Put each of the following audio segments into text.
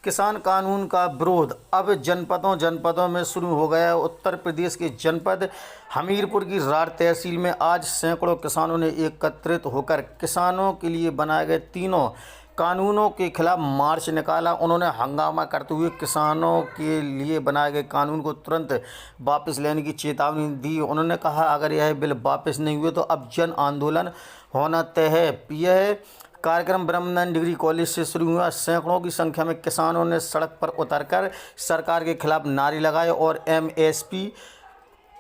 किसान कानून का विरोध अब जनपदों में शुरू हो गया। उत्तर प्रदेश के जनपद हमीरपुर की राढ़ तहसील में आज सैकड़ों किसानों ने एकत्रित होकर किसानों के लिए बनाए गए तीनों कानूनों के खिलाफ मार्च निकाला। उन्होंने हंगामा करते हुए किसानों के लिए बनाए गए कानून को तुरंत वापस लेने की चेतावनी दी। उन्होंने कहा, अगर यह बिल वापस नहीं हुए तो अब जन आंदोलन होना तय है। यह कार्यक्रम ब्रह्मनंद डिग्री कॉलेज से शुरू हुआ। सैकड़ों की संख्या में किसानों ने सड़क पर उतरकर सरकार के खिलाफ नारे लगाए और एमएसपी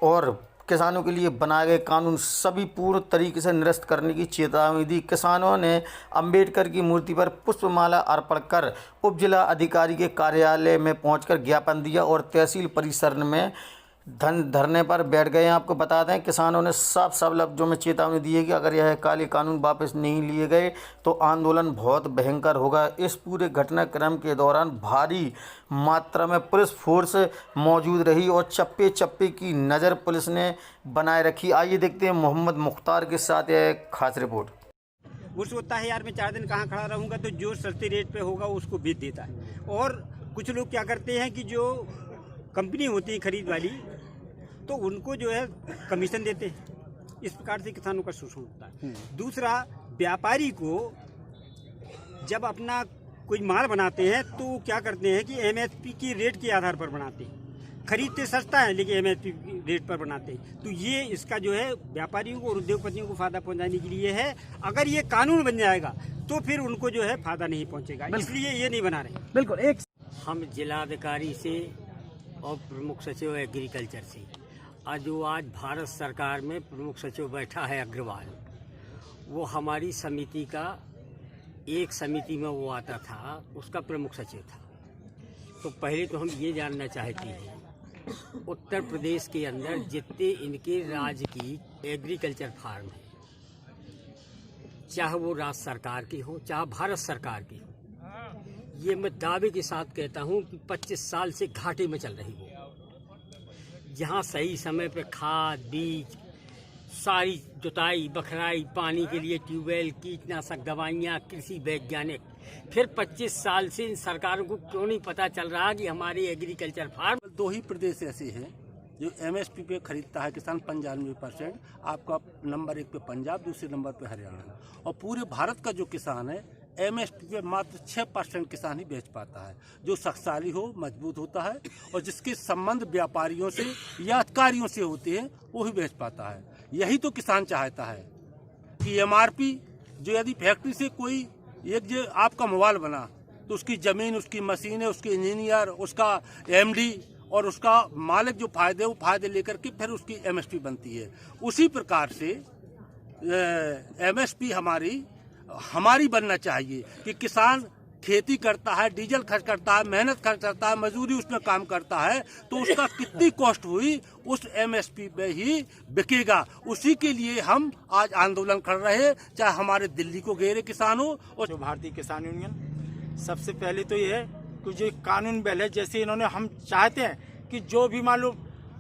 और किसानों के लिए बनाए गए कानून सभी पूर्ण तरीके से निरस्त करने की चेतावनी दी। किसानों ने अंबेडकर की मूर्ति पर पुष्पमाला अर्पण कर उप जिला अधिकारी के कार्यालय में पहुंचकर ज्ञापन दिया और तहसील परिसर में धरने पर बैठ गए हैं। आपको बता दें, किसानों ने साफ लफ्जों में चेतावनी दी है कि अगर यह काले कानून वापस नहीं लिए गए तो आंदोलन बहुत भयंकर होगा। इस पूरे घटनाक्रम के दौरान भारी मात्रा में पुलिस फोर्स मौजूद रही और चप्पे चप्पे की नज़र पुलिस ने बनाए रखी। आइए देखते हैं मोहम्मद मुख्तार के साथ यह खास रिपोर्ट। वो सोचता है यार मैं 4 दिन कहाँ खड़ा रहूँगा, तो जो सस्ते रेट पे होगा उसको बेच देता है। और कुछ लोग क्या करते हैं कि जो कंपनी होती है खरीद वाली, तो उनको जो है कमीशन देते हैं। इस प्रकार से किसानों का शोषण होता है। दूसरा, व्यापारी को जब अपना कोई माल बनाते हैं तो क्या करते हैं कि एमएसपी की रेट के आधार पर बनाते हैं। खरीदते सस्ता है लेकिन एमएसपी रेट पर बनाते हैं। तो ये इसका जो है व्यापारियों को और उद्योगपतियों को फायदा पहुंचाने के लिए है। अगर ये कानून बन जाएगा तो फिर उनको जो है फायदा नहीं पहुंचेगा, इसलिए ये नहीं बना रहे। बिल्कुल। एक हम जिलाधिकारी से और प्रमुख सचिव एग्रीकल्चर से आज भारत सरकार में प्रमुख सचिव बैठा है अग्रवाल, वो हमारी समिति का एक समिति में वो आता था, उसका प्रमुख सचिव था। तो पहले तो हम ये जानना चाहते हैं उत्तर प्रदेश के अंदर जितने इनके राज्य की एग्रीकल्चर फार्म है, चाहे वो राज्य सरकार की हो चाहे भारत सरकार की हो, ये मैं दावे के साथ कहता हूँ कि 25 साल से घाटे में चल रही है। जहाँ सही समय पे खाद बीज सारी जुताई बखराई, पानी के लिए ट्यूबवेल, कीटनाशक दवाइयाँ, कृषि वैज्ञानिक, फिर 25 साल से इन सरकारों को क्यों नहीं पता चल रहा कि हमारे एग्रीकल्चर फार्म। 2 ही प्रदेश ऐसे हैं जो एमएसपी पे खरीदता है किसान 95%। आपका नंबर 1 पे पंजाब, दूसरे नंबर पे हरियाणा, और पूरे भारत का जो किसान है एमएसपी पे मात्र 6% किसान ही बेच पाता है। जो शक्तिशाली हो, मजबूत होता है और जिसके संबंध व्यापारियों से या अधिकारियों से होते हैं वो ही बेच पाता है। यही तो किसान चाहता है कि एमआरपी, जो यदि फैक्ट्री से कोई एक जो आपका मोबाइल बना तो उसकी ज़मीन, उसकी मशीनें, उसके इंजीनियर, उसका एमडी और उसका मालिक जो फायदे वो फायदे लेकर के फिर उसकी एमएसपी बनती है। उसी प्रकार से एमएसपी हमारी बनना चाहिए कि किसान खेती करता है, डीजल खर्च करता है, मेहनत खर्च करता है, मजदूरी उसमें काम करता है, तो उसका कितनी कॉस्ट हुई उस एमएसपी पे ही बिकेगा। उसी के लिए हम आज आंदोलन कर रहे हैं, चाहे हमारे दिल्ली को घेरे किसान हो। और जो भारतीय किसान यूनियन सबसे पहले तो ये है कि जो कानून बिल है, जैसे इन्होंने, हम चाहते हैं कि जो भी मान लो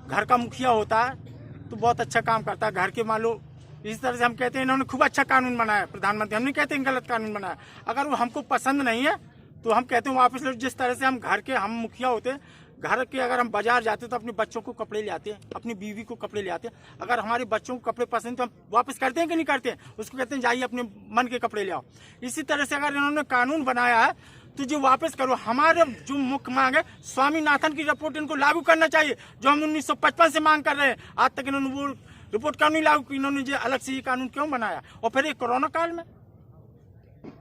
घर का मुखिया होता है तो बहुत अच्छा काम करता है घर के, मान लो इस तरह से हम कहते हैं इन्होंने खूब अच्छा कानून बनाया। प्रधानमंत्री, हम नहीं कहते हैं गलत कानून बनाया। अगर वो हमको पसंद नहीं है तो हम कहते हैं वापस लो। जिस तरह से हम घर के, हम मुखिया होते हैं घर के, अगर हम बाजार जाते हैं तो अपने बच्चों को कपड़े ले आते हैं, अपनी बीवी को कपड़े ले आते हैं। अगर हमारे बच्चों को कपड़े पसंद तो हम वापस करते हैं कि नहीं करते हैं? उसको कहते हैं जाइए अपने मन के कपड़े ले आओ। इसी तरह से अगर इन्होंने कानून बनाया है तो जो वापस करो। हमारे जो मुख्य मांग है, स्वामीनाथन की रिपोर्ट इनको लागू करना चाहिए, जो हम 1955 से मांग कर रहे हैं। आज तक इन्होंने वो रिपोर्ट क्यों नहीं लागू की? इन्होंने जो अलग से ये कानून क्यों बनाया? और फिर ये कोरोना काल में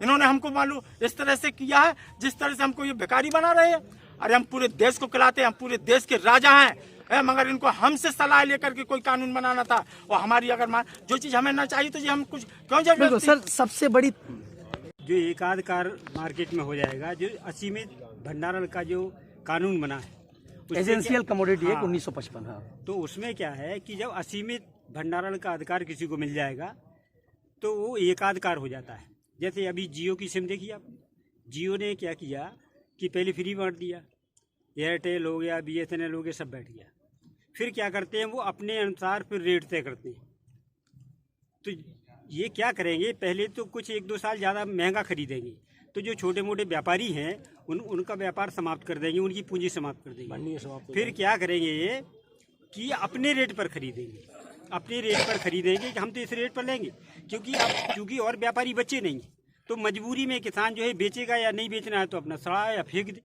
इन्होंने हमको मालूम इस तरह से किया है, जिस तरह से हमको ये भिखारी बना रहे हैं। अरे हम पूरे देश को खिलाते हैं, हम पूरे देश के राजा हैं, मगर इनको हमसे सलाह लेकर के कोई कानून बनाना था। और हमारी अगर जो चीज हमें ना चाहिए तो ये हम कुछ क्यों जरूरत? सर, सबसे बड़ी जो एकाध कार मार्केट में हो जाएगा, जो असीमित भंडारण का जो कानून बना है, एसेंशियल कमोडिटी है 1955। तो उसमें क्या है कि जब असीमित भंडारण का अधिकार किसी को मिल जाएगा तो वो एकाध कार हो जाता है। जैसे अभी जियो की सिम देखी आपने, जियो ने क्या किया कि पहले फ्री बांट दिया, एयरटेल हो गया, बीएसएनएल हो गया, सब बैठ गया। फिर क्या करते हैं वो अपने अनुसार फिर रेट तय करते हैं। तो ये क्या करेंगे, पहले तो कुछ 1-2 साल ज़्यादा महंगा खरीदेंगे, तो जो छोटे मोटे व्यापारी हैं उनका व्यापार समाप्त कर देंगे, उनकी पूंजी समाप्त कर देंगे। मंडी समाप्त हो फिर क्या करेंगे ये कि अपने रेट पर खरीदेंगे, अपने रेट पर खरीदेंगे कि हम तो इस रेट पर लेंगे, क्योंकि अब चूंकि और व्यापारी बचे नहीं, तो मजबूरी में किसान जो है बेचेगा या नहीं बेचना है तो अपना सड़ा या फेंक दे।